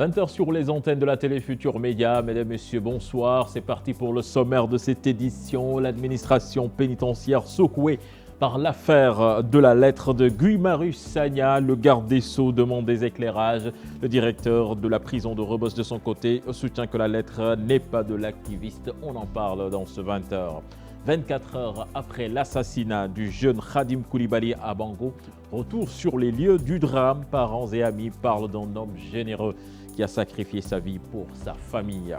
20h sur les antennes de la télé Futur Média. Mesdames, Messieurs, bonsoir. C'est parti pour le sommaire de cette édition. L'administration pénitentiaire secouée par l'affaire de la lettre de Guy-Marius Sagna. Le garde des Sceaux demande des éclairages. Le directeur de la prison de Rebeuss, de son côté, soutient que la lettre n'est pas de l'activiste. On en parle dans ce 20h. 24 heures après l'assassinat du jeune Khadim Koulibaly à Bango, retour sur les lieux du drame. Parents et amis parlent d'un homme généreux qui a sacrifié sa vie pour sa famille.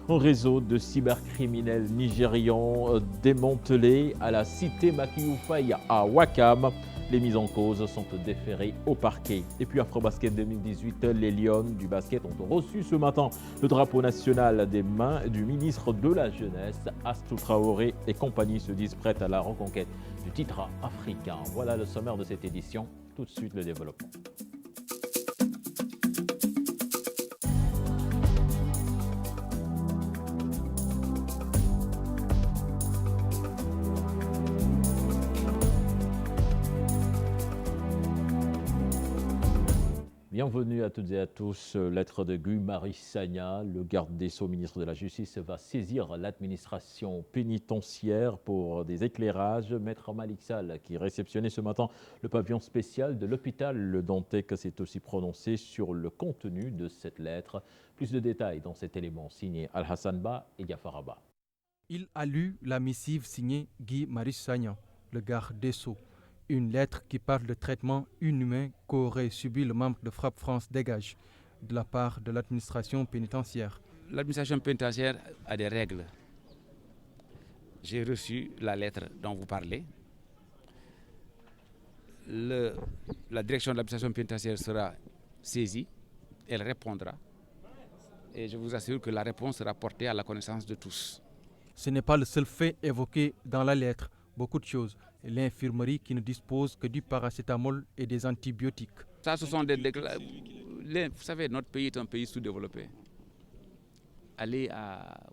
Un réseau de cybercriminels nigérians démantelé à la cité Makioufaya à Ouakam. Les mises en cause sont déférées au parquet. Et puis Afrobasket 2018, les Lions du basket ont reçu ce matin le drapeau national des mains du ministre de la Jeunesse. Astou Traoré et compagnie se disent prêtes à la reconquête du titre africain. Voilà le sommaire de cette édition. Tout de suite le développement. Bienvenue à toutes et à tous. Lettre de Guy-Marius Sagna, le garde des Sceaux, ministre de la Justice, va saisir l'administration pénitentiaire pour des éclairages. Maître Malik Sall, qui réceptionnait ce matin le pavillon spécial de l'hôpital Le Dantec, s'est aussi prononcé sur le contenu de cette lettre. Plus de détails dans cet élément signé Al-Hassan Ba et Gafar Ba. Il a lu la missive signée Guy-Marius Sagna, le garde des Sceaux. Une lettre qui parle de traitement inhumain qu'aurait subi le membre de Frappe France Dégage de la part de l'administration pénitentiaire. L'administration pénitentiaire a des règles. J'ai reçu la lettre dont vous parlez. La direction de l'administration pénitentiaire sera saisie, elle répondra. Et je vous assure que la réponse sera portée à la connaissance de tous. Ce n'est pas le seul fait évoqué dans la lettre. Beaucoup de choses. L'infirmerie qui ne dispose que du paracétamol et des antibiotiques. Ça, ce sont vous savez, notre pays est un pays sous-développé. Allez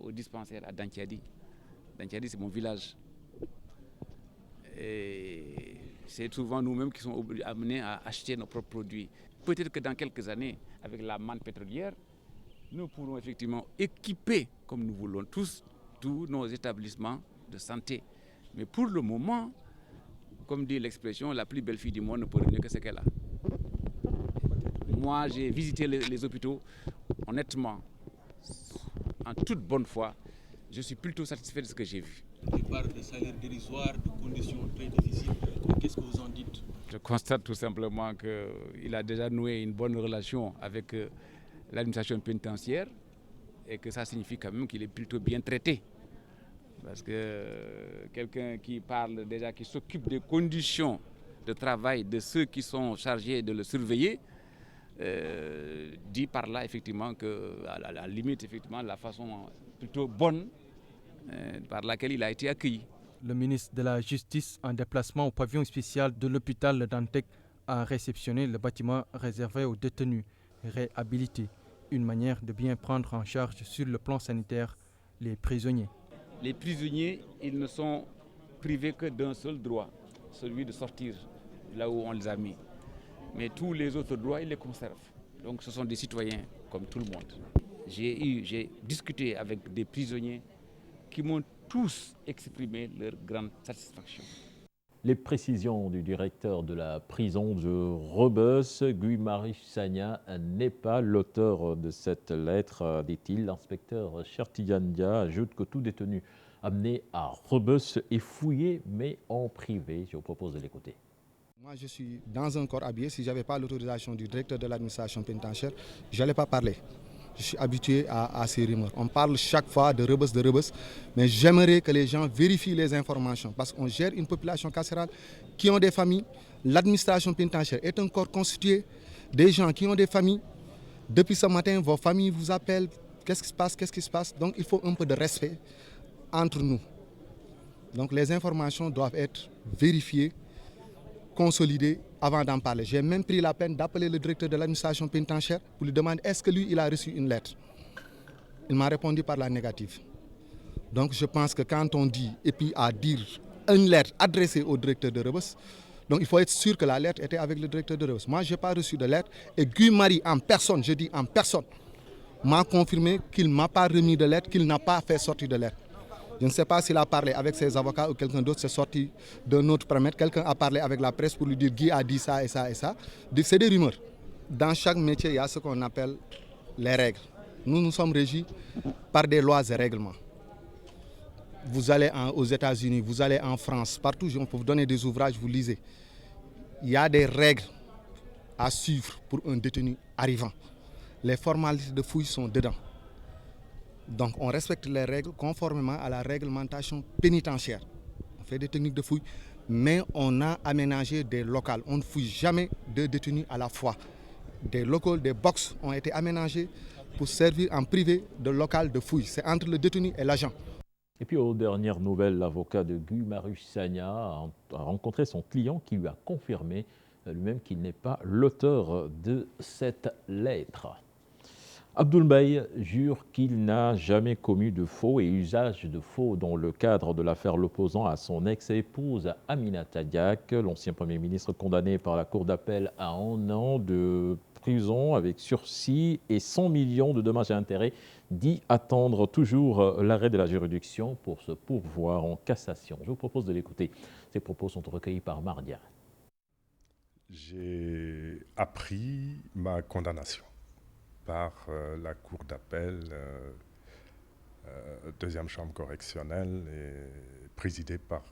au dispensaire à Dantiadi. Dantiadi, c'est mon village. Et c'est souvent nous-mêmes qui sommes amenés à acheter nos propres produits. Peut-être que dans quelques années, avec la manne pétrolière, nous pourrons effectivement équiper, comme nous voulons tous nos établissements de santé. Mais pour le moment, comme dit l'expression, la plus belle fille du monde ne peut mieux que ce qu'elle a. Moi, j'ai visité les hôpitaux, honnêtement, en toute bonne foi, je suis plutôt satisfait de ce que j'ai vu. Il parle de salaire dérisoire, de conditions très difficiles. Qu'est-ce que vous en dites? Je constate tout simplement qu'il a déjà noué une bonne relation avec l'administration pénitentiaire et que ça signifie quand même qu'il est plutôt bien traité. Parce que quelqu'un qui parle déjà, qui s'occupe des conditions de travail de ceux qui sont chargés de le surveiller, dit par là effectivement qu'à la limite, effectivement, la façon plutôt bonne par laquelle il a été accueilli. Le ministre de la Justice, en déplacement au pavillon spécial de l'hôpital Le Dantec, a réceptionné le bâtiment réservé aux détenus réhabilités. Une manière de bien prendre en charge sur le plan sanitaire les prisonniers. Les prisonniers, ils ne sont privés que d'un seul droit, celui de sortir là où on les a mis. Mais tous les autres droits, ils les conservent. Donc ce sont des citoyens comme tout le monde. J'ai discuté avec des prisonniers qui m'ont tous exprimé leur grande satisfaction. Les précisions du directeur de la prison de Rebeuss, Guy-Marius Sagna, n'est pas l'auteur de cette lettre, dit-il. L'inspecteur Chertiyandia ajoute que tout détenu amené à Rebeuss est fouillé, mais en privé. Je vous propose de l'écouter. Moi, je suis dans un corps habillé. Si je n'avais pas l'autorisation du directeur de l'administration pénitentiaire, je n'allais pas parler. Je suis habitué à ces rumeurs. On parle chaque fois de Rebeuss, mais j'aimerais que les gens vérifient les informations parce qu'on gère une population carcérale qui ont des familles. L'administration pénitentiaire est un corps constitué des gens qui ont des familles. Depuis ce matin, vos familles vous appellent. Qu'est-ce qui se passe? Donc il faut un peu de respect entre nous. Donc les informations doivent être vérifiées, consolidées avant d'en parler. J'ai même pris la peine d'appeler le directeur de l'administration pénitentiaire pour lui demander est-ce que lui, il a reçu une lettre. Il m'a répondu par la négative. Donc je pense que quand on dit, et puis à dire une lettre adressée au directeur de Rebeuss, donc il faut être sûr que la lettre était avec le directeur de Rebeuss. Moi, je n'ai pas reçu de lettre et Guy-Marius en personne, je dis en personne, m'a confirmé qu'il ne m'a pas remis de lettre, qu'il n'a pas fait sortir de lettre. Je ne sais pas s'il a parlé avec ses avocats ou quelqu'un d'autre s'est sorti d'un autre paramètre. Quelqu'un a parlé avec la presse pour lui dire Guy a dit ça et ça et ça. C'est des rumeurs. Dans chaque métier, il y a ce qu'on appelle les règles. Nous sommes régis par des lois et règlements. Vous allez aux États-Unis, vous allez en France, partout, on peut vous donner des ouvrages, vous lisez. Il y a des règles à suivre pour un détenu arrivant. Les formalités de fouille sont dedans. Donc on respecte les règles conformément à la réglementation pénitentiaire. On fait des techniques de fouille, mais on a aménagé des locales. On ne fouille jamais deux détenus à la fois. Des locaux, des box ont été aménagés pour servir en privé de local de fouille. C'est entre le détenu et l'agent. Et puis aux dernières nouvelles, l'avocat de Guy Marius Sagna a rencontré son client qui lui a confirmé lui-même qu'il n'est pas l'auteur de cette lettre. Abdoul Mbaye jure qu'il n'a jamais commis de faux et usage de faux dans le cadre de l'affaire l'opposant à son ex-épouse Aminata Diack. L'ancien Premier ministre condamné par la Cour d'appel à 1 an de prison avec sursis et 100 millions de dommages et intérêts dit attendre toujours l'arrêt de la juridiction pour se pourvoir en cassation. Je vous propose de l'écouter. Ces propos sont recueillis par Mardia. J'ai appris ma condamnation par la Cour d'appel, deuxième chambre correctionnelle, et présidée par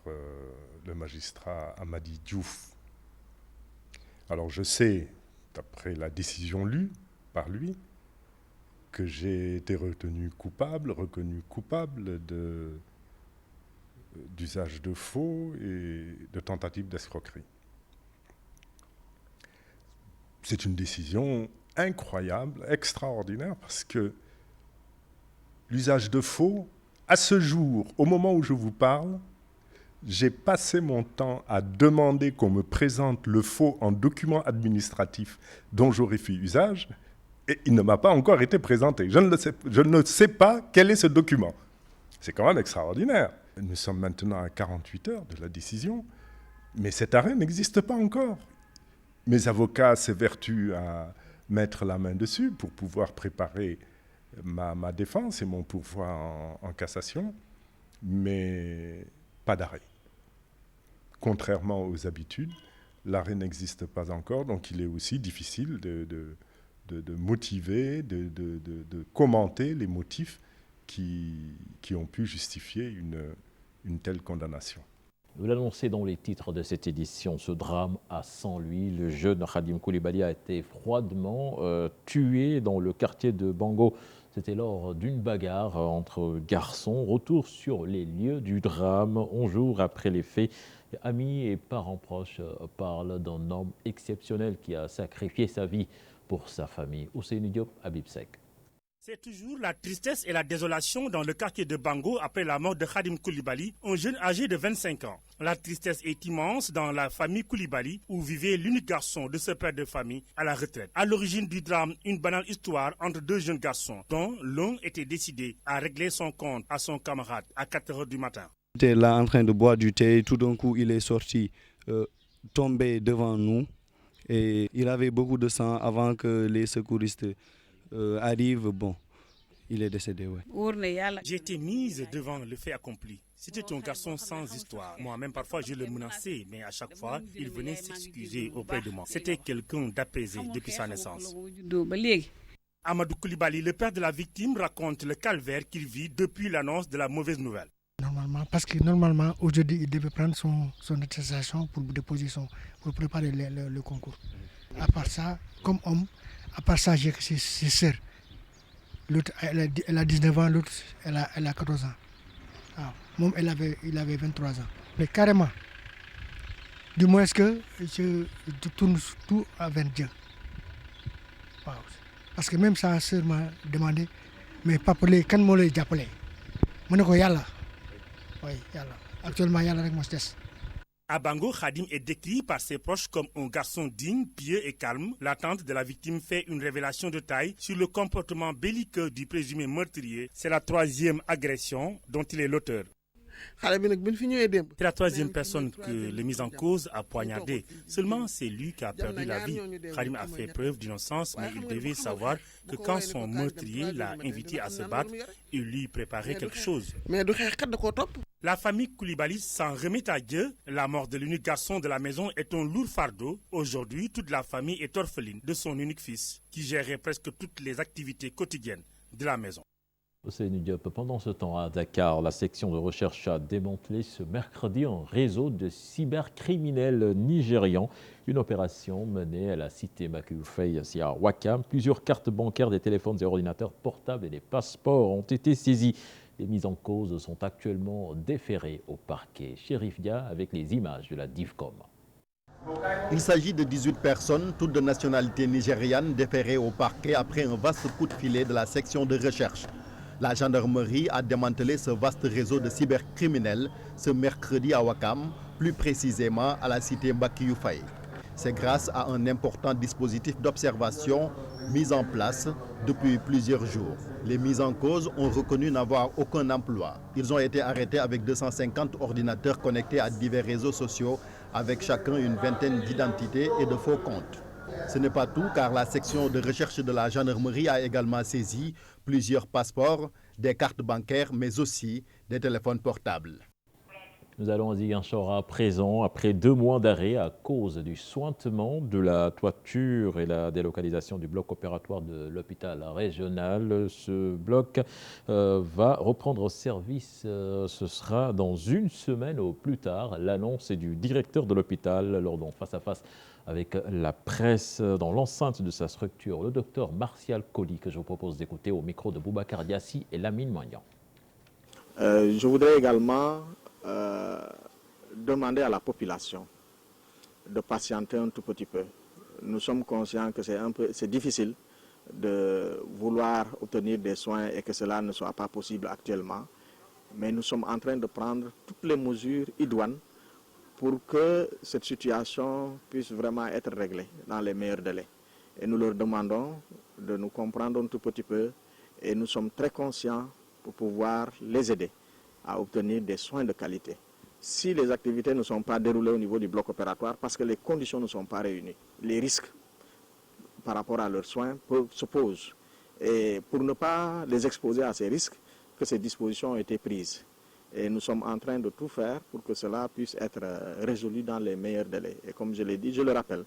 le magistrat Amadi Diouf. Alors je sais, d'après la décision lue par lui, que j'ai été reconnu coupable d'usage de faux et de tentative d'escroquerie. C'est une décision incroyable, extraordinaire, parce que l'usage de faux, à ce jour, au moment où je vous parle, j'ai passé mon temps à demander qu'on me présente le faux en document administratif dont j'aurais fait usage, et il ne m'a pas encore été présenté. Je ne sais pas quel est ce document. C'est quand même extraordinaire. Nous sommes maintenant à 48 heures de la décision, mais cet arrêt n'existe pas encore. Mes avocats s'évertuent à mettre la main dessus pour pouvoir préparer ma défense et mon pourvoi en cassation, mais pas d'arrêt. Contrairement aux habitudes, l'arrêt n'existe pas encore, donc il est aussi difficile de motiver, de commenter les motifs qui ont pu justifier une telle condamnation. Vous l'annoncez dans les titres de cette édition, ce drame a sans lui. Le jeune Khadim Koulibaly a été froidement tué dans le quartier de Bango. C'était lors d'une bagarre entre garçons. Retour sur les lieux du drame, 11 jours après les faits. Amis et parents proches parlent d'un homme exceptionnel qui a sacrifié sa vie pour sa famille. Ousseynou Diop, Habib Seck. C'est toujours la tristesse et la désolation dans le quartier de Bango après la mort de Khadim Koulibaly, un jeune âgé de 25 ans. La tristesse est immense dans la famille Koulibaly où vivait l'unique garçon de ce père de famille à la retraite. À l'origine du drame, une banale histoire entre deux jeunes garçons dont l'un était décidé à régler son compte à son camarade à 4 heures du matin. Il était là en train de boire du thé, tout d'un coup il est sorti, tombé devant nous et il avait beaucoup de sang avant que les secouristes arrive, bon, il est décédé, ouais. J'ai été mise devant le fait accompli. C'était un garçon sans histoire. Moi-même, parfois, je le menaçais, mais à chaque fois, il venait s'excuser auprès de moi. C'était quelqu'un d'apaisé depuis sa naissance. Amadou Koulibaly, le père de la victime, raconte le calvaire qu'il vit depuis l'annonce de la mauvaise nouvelle. Normalement, parce que normalement, aujourd'hui, il devait prendre son attestation pour déposer pour préparer le concours. À part ça, comme homme, à part ça, j'ai ses sœurs. L'autre, elle a 19 ans, l'autre, elle a 14 ans. Ah, moi, il avait 23 ans. Mais carrément, du moins que je tourne tout vers Dieu. Wow. Parce que même sa sœur m'a demandé, mais papa, quand moi les appelé, moi je dis yalla. Oui, yalla. Actuellement, yalla avec mon stress. À Bango, Khadim est décrit par ses proches comme un garçon digne, pieux et calme. La tante de la victime fait une révélation de taille sur le comportement belliqueux du présumé meurtrier. C'est la 3e agression dont il est l'auteur. C'est la troisième personne que le mis en cause a poignardé. Seulement, c'est lui qui a perdu la vie. Khadim a fait preuve d'innocence, mais il devait savoir que quand son meurtrier l'a invité à se battre, il lui préparait quelque chose. La famille Koulibaly s'en remet à Dieu. La mort de l'unique garçon de la maison est un lourd fardeau. Aujourd'hui, toute la famille est orpheline de son unique fils, qui gérait presque toutes les activités quotidiennes de la maison. Ousseynou Diop, pendant ce temps à Dakar, la section de recherche a démantelé ce mercredi un réseau de cybercriminels nigérians. Une opération menée à la cité Makuufei à Ouakam. Plusieurs cartes bancaires, des téléphones et ordinateurs portables et des passeports ont été saisis. Les mises en cause sont actuellement déférées au parquet. Chérif Dia avec les images de la DIVCOM. Il s'agit de 18 personnes, toutes de nationalité nigériane, déférées au parquet après un vaste coup de filet de la section de recherche. La gendarmerie a démantelé ce vaste réseau de cybercriminels ce mercredi à Ouakam, plus précisément à la cité Makuufei. C'est grâce à un important dispositif d'observation mis en place depuis plusieurs jours. Les mises en cause ont reconnu n'avoir aucun emploi. Ils ont été arrêtés avec 250 ordinateurs connectés à divers réseaux sociaux avec chacun une vingtaine d'identités et de faux comptes. Ce n'est pas tout car la section de recherche de la gendarmerie a également saisi plusieurs passeports, des cartes bancaires mais aussi des téléphones portables. Nous allons à Ziguinchor à présent, après 2 mois d'arrêt à cause du sointement de la toiture et la délocalisation du bloc opératoire de l'hôpital régional. Ce bloc va reprendre service, ce sera dans 1 semaine au plus tard. L'annonce est du directeur de l'hôpital lors d'un face-à-face avec la presse dans l'enceinte de sa structure. Le docteur Martial Colli, que je vous propose d'écouter au micro de Boubacar Diassi et Lamine Magnan. Je voudrais également demander à la population de patienter un tout petit peu. Nous sommes conscients que c'est difficile de vouloir obtenir des soins et que cela ne soit pas possible actuellement. Mais nous sommes en train de prendre toutes les mesures idoines pour que cette situation puisse vraiment être réglée dans les meilleurs délais. Et nous leur demandons de nous comprendre un tout petit peu et nous sommes très conscients pour pouvoir les aider à obtenir des soins de qualité. Si les activités ne sont pas déroulées au niveau du bloc opératoire parce que les conditions ne sont pas réunies, les risques par rapport à leurs soins se posent. Et pour ne pas les exposer à ces risques, que ces dispositions ont été prises. Et nous sommes en train de tout faire pour que cela puisse être résolu dans les meilleurs délais. Et comme je l'ai dit, je le rappelle,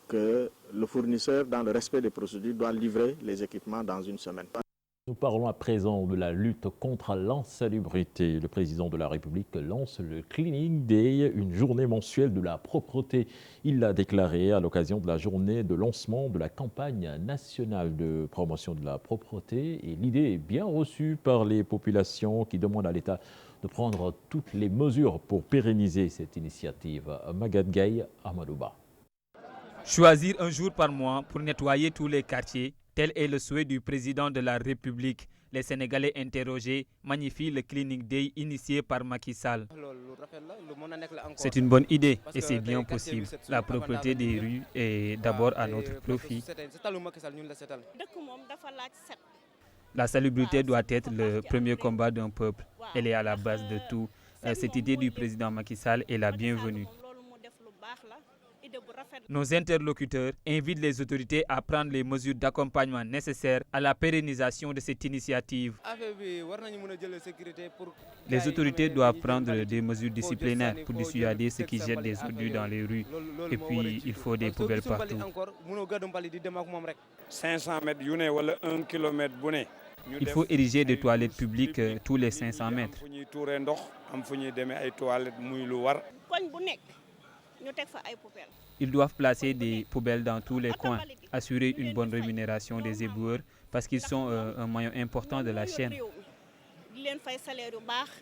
que le fournisseur, dans le respect des procédures, doit livrer les équipements dans 1 semaine. Nous parlons à présent de la lutte contre l'insalubrité. Le président de la République lance le Cleaning Day, une journée mensuelle de la propreté. Il l'a déclaré à l'occasion de la journée de lancement de la campagne nationale de promotion de la propreté. Et l'idée est bien reçue par les populations qui demandent à l'État de prendre toutes les mesures pour pérenniser cette initiative. Magad Gaye, Amadouba. Choisir un jour par mois pour nettoyer tous les quartiers. Tel est le souhait du président de la République. Les Sénégalais interrogés magnifient le Cleaning Day initié par Macky Sall. C'est une bonne idée et c'est bien possible. La propreté des rues est d'abord à notre profit. La salubrité doit être le premier combat d'un peuple. Elle est à la base de tout. Cette idée du président Macky Sall est la bienvenue. Nos interlocuteurs invitent les autorités à prendre les mesures d'accompagnement nécessaires à la pérennisation de cette initiative. Les autorités doivent prendre des mesures disciplinaires pour dissuader ceux qui jettent des ordures dans les rues. Et puis, il faut des poubelles partout. 500 mètres, 1 km. Il faut ériger des toilettes publiques tous les 500 mètres. Ils doivent placer des poubelles dans tous les coins, assurer une bonne rémunération des éboueurs parce qu'ils sont un maillon important de la chaîne.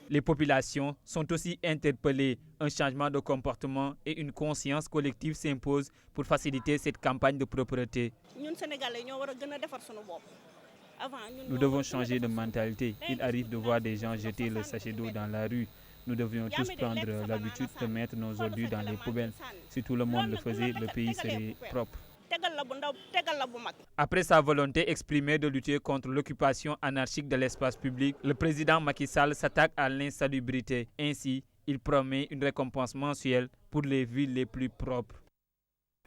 Les populations sont aussi interpellées. Un changement de comportement et une conscience collective s'imposent pour faciliter cette campagne de propreté. Nous devons changer de mentalité. Il arrive de voir des gens jeter le sachet d'eau dans la rue. Nous devrions tous prendre l'habitude de mettre nos ordures dans les poubelles. Si tout le monde le faisait, le pays serait propre. Après sa volonté exprimée de lutter contre l'occupation anarchique de l'espace public, le président Macky Sall s'attaque à l'insalubrité. Ainsi, il promet une récompense mensuelle pour les villes les plus propres.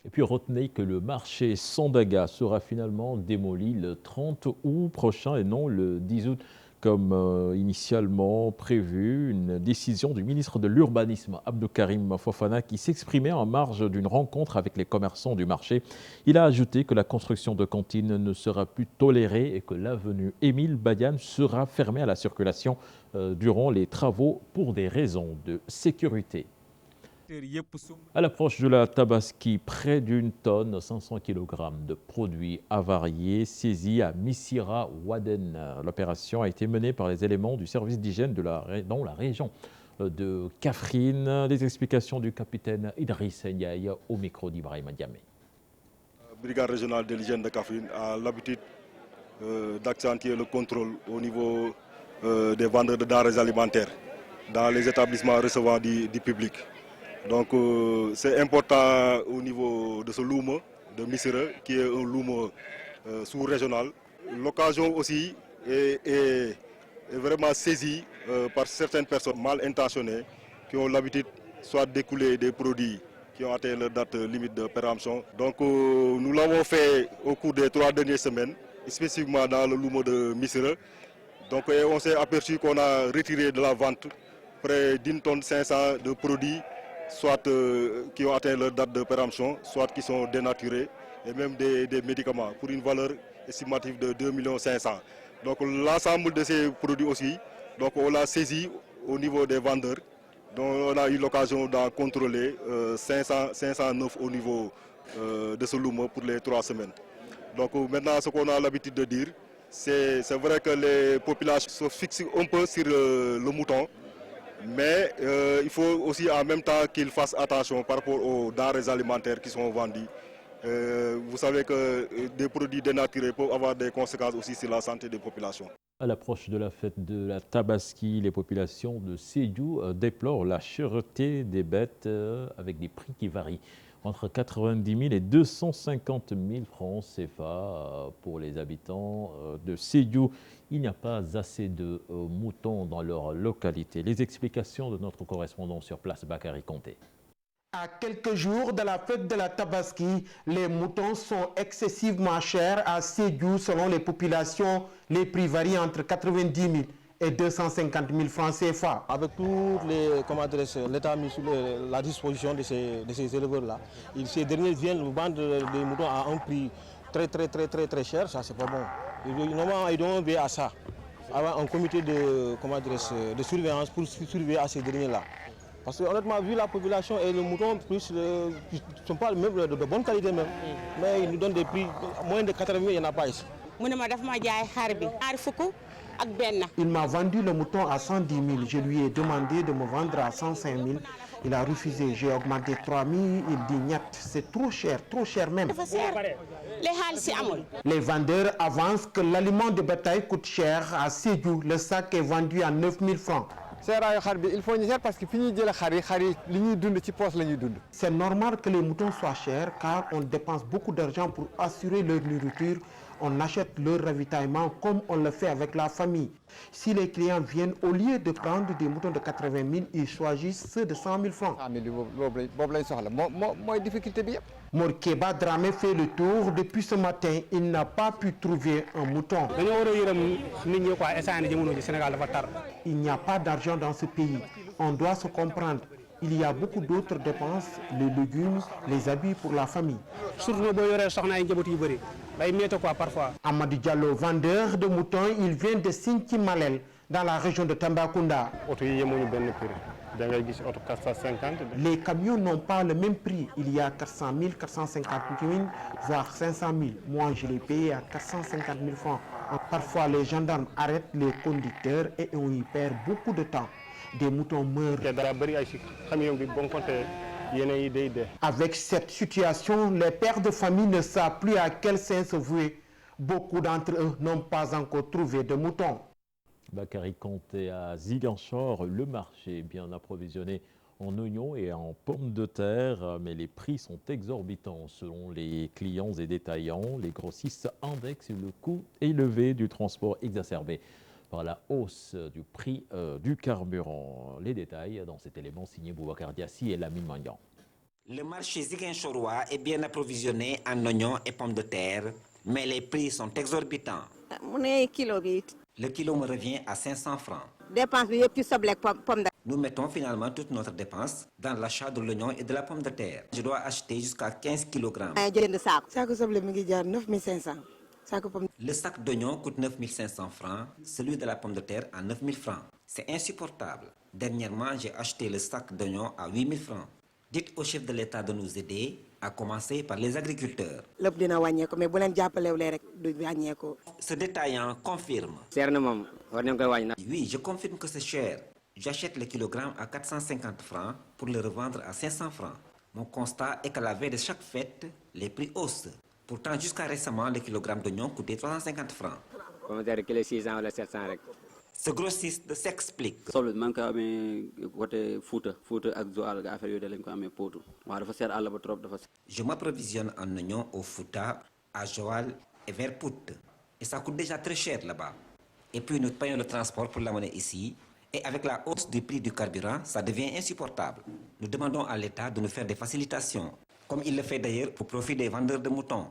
Et puis retenez que le marché Sandaga sera finalement démoli le 30 août prochain et non le 10 août comme initialement prévu. Une décision du ministre de l'Urbanisme, Abdoukarim Fofana, qui s'exprimait en marge d'une rencontre avec les commerçants du marché. Il a ajouté que la construction de cantines ne sera plus tolérée et que l'avenue Émile Badiane sera fermée à la circulation durant les travaux pour des raisons de sécurité. À l'approche de la Tabaski, près d'une tonne, 500 kg de produits avariés saisis à Missira Waden. L'opération a été menée par les éléments du service d'hygiène dans la région de Kaffrine. Les explications du capitaine Idriss Ndiaye au micro d'Ibrahima Diamé. La brigade régionale de l'hygiène de Kaffrine a l'habitude d'accentuer le contrôle au niveau des vendeurs de denrées alimentaires dans les établissements recevant du public. Donc c'est important au niveau de ce loum de Missira, qui est un loum sous-régional. L'occasion aussi est vraiment saisie par certaines personnes mal intentionnées qui ont l'habitude soit d'écouler des produits qui ont atteint leur date limite de péremption. Donc nous l'avons fait au cours des 3 dernières semaines, spécifiquement dans le loum de Missira. Donc on s'est aperçu qu'on a retiré de la vente près d'1,5 tonne de produits, soit qui ont atteint leur date de péremption, soit qui sont dénaturés, et même des médicaments, pour une valeur estimative de 2,5 millions. Donc l'ensemble de ces produits aussi, donc on l'a saisi au niveau des vendeurs, dont on a eu l'occasion d'en contrôler 509 au niveau de ce loum pour les 3 semaines. Donc maintenant, ce qu'on a l'habitude de dire, c'est vrai que les populations se fixent un peu sur le mouton, mais il faut aussi en même temps qu'ils fassent attention par rapport aux denrées alimentaires qui sont vendues. Vous savez que des produits dénaturés peuvent avoir des conséquences aussi sur la santé des populations. À l'approche de la fête de la Tabaski, les populations de Sédhiou déplorent la cherté des bêtes avec des prix qui varient entre 90 000 et 250 000 francs CFA pour les habitants de Sédhiou. Il n'y a pas assez de moutons dans leur localité. Les explications de notre correspondant sur place, Bakary Conté. À quelques jours de la fête de la Tabaski, les moutons sont excessivement chers à Sédhiou selon les populations. Les prix varient entre 90 000 et 250 000 francs CFA. Avec tout l'État mis sur la disposition de ces éleveurs-là, ces derniers viennent vendre des moutons à un prix très cher, ça c'est pas bon. Normalement, ils doivent veiller à ça, avoir un comité de surveillance pour surveiller à ces derniers-là. Parce que honnêtement, vu la population et le mouton, plus, ils ne sont pas même de bonne qualité même. Mais ils nous donnent des prix, moins de 80 000, il n'y en a pas ici. Il m'a vendu le mouton à 110 000. Je lui ai demandé de me vendre à 105 000. Il a refusé. J'ai augmenté 3 000. Il dit niet, c'est trop cher même. Les vendeurs avancent que l'aliment de bétail coûte cher à Sédhiou. Le sac est vendu à 9 000 francs. C'est normal que les moutons soient chers car on dépense beaucoup d'argent pour assurer leur nourriture. On achète leur ravitaillement comme on le fait avec la famille. Si les clients viennent, au lieu de prendre des moutons de 80 000, ils choisissent ceux de 100 000 francs. Morkeba Dramé fait le tour. Depuis ce matin, il n'a pas pu trouver un mouton. Il n'y a pas d'argent dans ce pays. On doit se comprendre. Il y a beaucoup d'autres dépenses, les légumes, les habits pour la famille. Amadou Diallo, vendeur de moutons, il vient de Sinti Malel, dans la région de Tambacounda. Les camions n'ont pas le même prix. Il y a 400 000, 450 000, voire 500 000. Moi, je l'ai payé à 450 000 francs. Parfois, les gendarmes arrêtent les conducteurs et on y perd beaucoup de temps. Des moutons meurent. Avec cette situation, les pères de famille ne savent plus à quel sein se vouer. Beaucoup d'entre eux n'ont pas encore trouvé de moutons. Bakary Conté à Ziguinchor, le marché bien approvisionné en oignons et en pommes de terre, mais les prix sont exorbitants selon les clients et détaillants. Les grossistes indexent le coût élevé du transport exacerbé par la hausse du prix du carburant. Les détails dans cet élément signé Boubacar Diassi et Lamine Magnan. Le marché ziguinchorois est bien approvisionné en oignons et pommes de terre, mais les prix sont exorbitants. Le kilo me revient à 500 francs. Nous mettons finalement toute notre dépense dans l'achat de l'oignon et de la pomme de terre. Je dois acheter jusqu'à 15 kg. Le sac d'oignon coûte 9 500 francs, celui de la pomme de terre à 9 000 francs. C'est insupportable. Dernièrement, j'ai acheté le sac d'oignon à 8 000 francs. Dites au chef de l'État de nous aider, à commencer par les agriculteurs. Ce détaillant confirme. Oui, je confirme que c'est cher. J'achète le kilogramme à 450 francs pour le revendre à 500 francs. Mon constat est qu'à la veille de chaque fête, les prix haussent. Pourtant, jusqu'à récemment, le kilogramme d'oignon coûtait 350 francs. Ce grossiste s'explique. Je m'approvisionne en oignons au Fouta, à Joal et vers Pout. Et ça coûte déjà très cher là-bas. Et puis nous payons le transport pour l'amener ici. Et avec la hausse du prix du carburant, ça devient insupportable. Nous demandons à l'État de nous faire des facilitations, comme il le fait d'ailleurs au profit des vendeurs de moutons.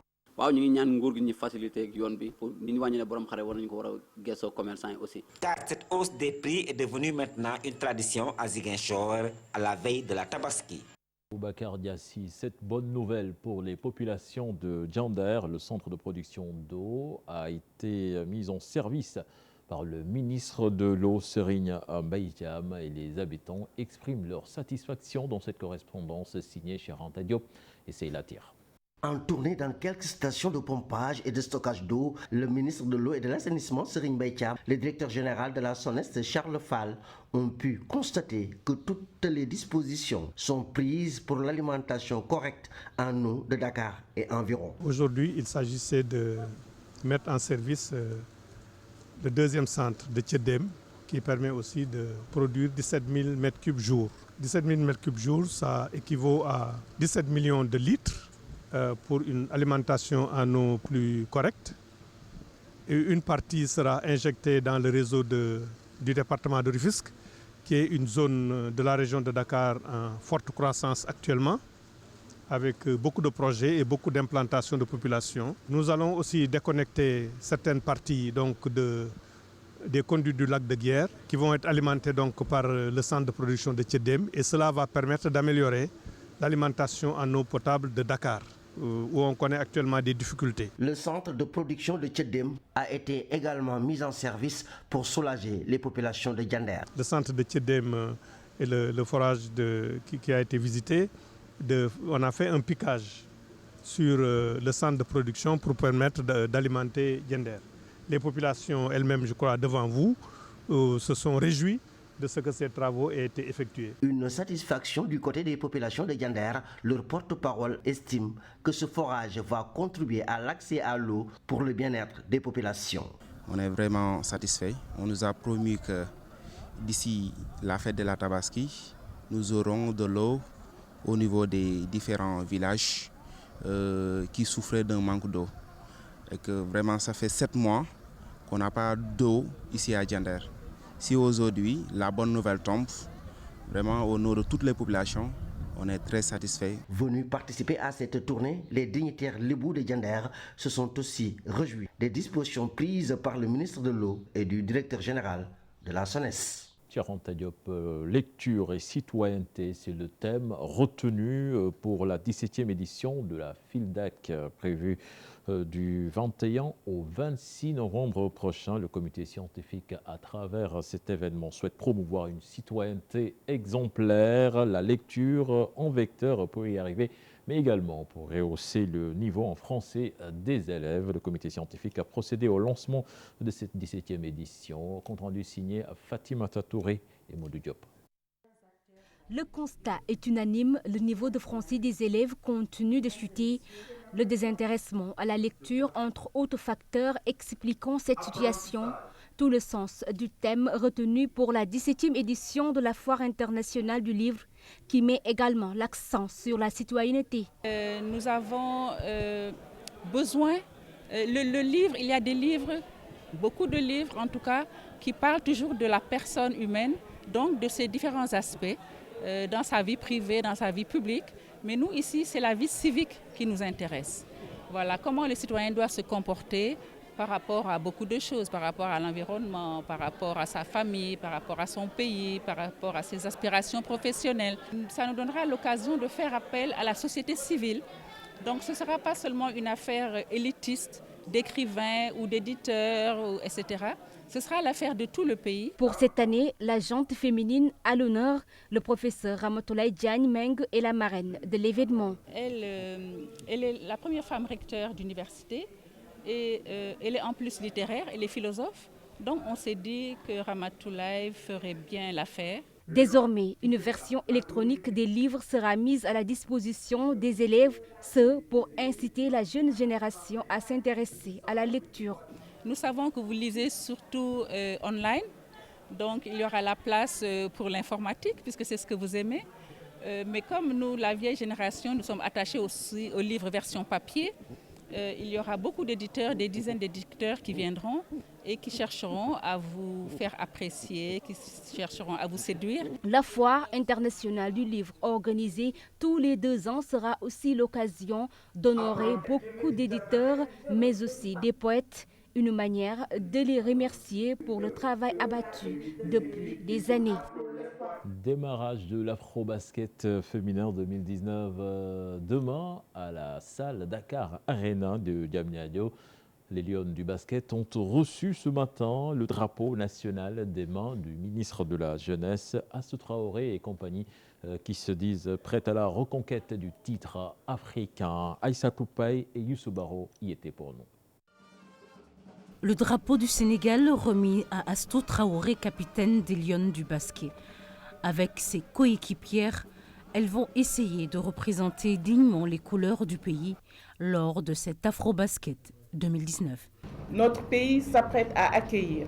Car cette hausse des prix est devenue maintenant une tradition à Ziguinchor à la veille de la Tabaski. Boubacar Diassi, cette bonne nouvelle pour les populations de Diender, le centre de production d'eau a été mis en service par le ministre de l'eau Serigne Mbaye Thiam et les habitants expriment leur satisfaction dans cette correspondance signée chez Anta Diop et Seyla Tir. En tournée dans quelques stations de pompage et de stockage d'eau, le ministre de l'eau et de l'assainissement, Serigne Mbaye Thiam, le directeur général de la SONES, Charles Fall, ont pu constater que toutes les dispositions sont prises pour l'alimentation correcte en eau de Dakar et environ. Aujourd'hui, il s'agissait de mettre en service le deuxième centre de Tchedem, qui permet aussi de produire 17 000 m3 jour. 17 000 m3 jour, ça équivaut à 17 millions de litres. Pour une alimentation en eau plus correcte. Et une partie sera injectée dans le réseau du département de Rufisque, qui est une zone de la région de Dakar en forte croissance actuellement, avec beaucoup de projets et beaucoup d'implantations de population. Nous allons aussi déconnecter certaines parties des conduits du lac de Guiers, qui vont être alimentés donc par le centre de production de Tchedem, et cela va permettre d'améliorer l'alimentation en eau potable de Dakar, où on connaît actuellement des difficultés. Le centre de production de Tchedem a été également mis en service pour soulager les populations de Diender. Le centre de Tchedem et le forage qui a été visité, on a fait un piquage sur le centre de production pour permettre d'alimenter Diender. Les populations elles-mêmes, je crois, devant vous, se sont réjouies de ce que ces travaux aient été effectués. Une satisfaction du côté des populations de Diender. Leur porte-parole estime que ce forage va contribuer à l'accès à l'eau pour le bien-être des populations. On est vraiment satisfait. On nous a promis que d'ici la fête de la Tabaski, nous aurons de l'eau au niveau des différents villages qui souffraient d'un manque d'eau. Et que vraiment ça fait 7 mois qu'on n'a pas d'eau ici à Diender. Si aujourd'hui la bonne nouvelle tombe, vraiment au nom de toutes les populations, on est très satisfait. Venus participer à cette tournée, les dignitaires lébous de Diender se sont aussi réjouis des dispositions prises par le ministre de l'eau et du directeur général de la SONES. Anta Diop, lecture et citoyenneté, c'est le thème retenu pour la 17e édition de la FILDAC prévue du 21 au 26 novembre prochain. Le comité scientifique, à travers cet événement, souhaite promouvoir une citoyenneté exemplaire, la lecture en vecteur pour y arriver, mais également pour rehausser le niveau en français des élèves. Le comité scientifique a procédé au lancement de cette 17e édition. Compte rendu signé Fatimata Touré et Modou Diop. Le constat est unanime, le niveau de français des élèves continue de chuter. Le désintéressement à la lecture, entre autres facteurs expliquant cette situation. Tout le sens du thème retenu pour la 17e édition de la Foire internationale du livre qui met également l'accent sur la citoyenneté. Nous avons besoin, le livre, il y a des livres, beaucoup de livres en tout cas, qui parlent toujours de la personne humaine, donc de ses différents aspects, dans sa vie privée, dans sa vie publique. Mais nous ici, c'est la vie civique qui nous intéresse. Voilà, comment le citoyen doit se comporter par rapport à beaucoup de choses, par rapport à l'environnement, par rapport à sa famille, par rapport à son pays, par rapport à ses aspirations professionnelles. Ça nous donnera l'occasion de faire appel à la société civile. Donc ce ne sera pas seulement une affaire élitiste d'écrivains ou d'éditeurs, etc. Ce sera l'affaire de tout le pays. Pour cette année, la jante féminine à l'honneur, le professeur Ramatoulaye Diagne Meng est la marraine de l'événement. Elle est la première femme recteur d'université et elle est en plus littéraire, elle est philosophe. Donc on s'est dit que Ramatoulaye ferait bien l'affaire. Désormais, une version électronique des livres sera mise à la disposition des élèves, ce pour inciter la jeune génération à s'intéresser à la lecture. Nous savons que vous lisez surtout online, donc il y aura la place pour l'informatique, puisque c'est ce que vous aimez. Mais comme nous, la vieille génération, nous sommes attachés aussi aux livres version papier, il y aura beaucoup d'éditeurs, des dizaines d'éditeurs qui viendront et qui chercheront à vous faire apprécier, qui chercheront à vous séduire. La foire internationale du livre organisée tous les 2 ans sera aussi l'occasion d'honorer beaucoup d'éditeurs, mais aussi des poètes. Une manière de les remercier pour le travail abattu depuis des années. Démarrage de l'Afro-Basket féminin 2019 demain à la salle Dakar Arena de Diamniadio. Les Lions du basket ont reçu ce matin le drapeau national des mains du ministre de la Jeunesse, Astou Traoré et compagnie, qui se disent prêts à la reconquête du titre africain. Aïssatou Paye et Youssou Baro y étaient pour nous. Le drapeau du Sénégal remis à Astou Traoré, capitaine des Lions du basket. Avec ses coéquipières, elles vont essayer de représenter dignement les couleurs du pays lors de cet Afro-Basket 2019. Notre pays s'apprête à accueillir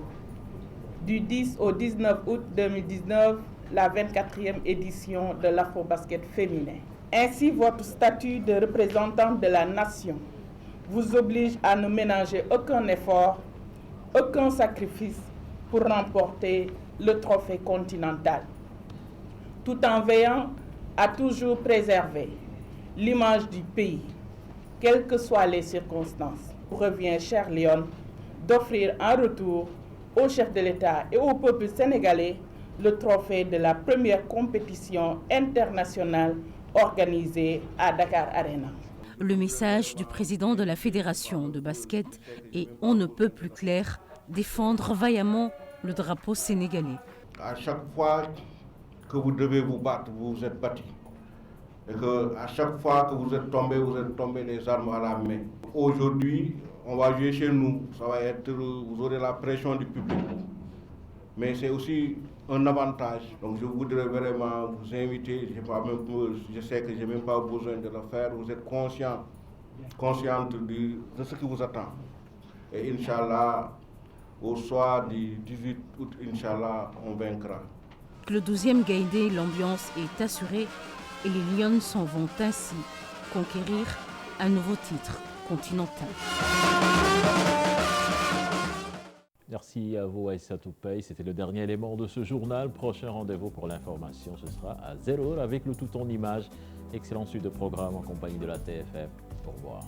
du 10 au 19 août 2019 la 24e édition de l'Afro-Basket féminin. Ainsi, votre statut de représentant de la nation vous oblige à ne ménager aucun effort, aucun sacrifice pour remporter le trophée continental, tout en veillant à toujours préserver l'image du pays, quelles que soient les circonstances. Il revient, cher Lyon, d'offrir en retour au chef de l'État et au peuple sénégalais le trophée de la première compétition internationale organisée à Dakar Arena. Le message du président de la fédération de basket est on ne peut plus clair, défendre vaillamment le drapeau sénégalais. À chaque fois que vous devez vous battre, vous vous êtes battu. Et qu'à chaque fois que vous êtes tombé les armes à la main. Aujourd'hui, on va jouer chez nous, ça va être, vous aurez la pression du public. Mais c'est aussi un avantage. Donc je voudrais vraiment vous inviter, je sais que je n'ai même pas besoin de le faire, vous êtes consciente de ce qui vous attend. Et Inch'Allah, au soir du 18 août, Inch'Allah, on vaincra. Le 12e Gaïdé, l'ambiance est assurée et les Lions s'en vont ainsi conquérir un nouveau titre continental. Merci à vous, Aïssatou Paye. C'était le dernier élément de ce journal. Prochain rendez-vous pour l'information, ce sera à 0h avec le tout en images. Excellente suite de programme en compagnie de la TFM. Au revoir.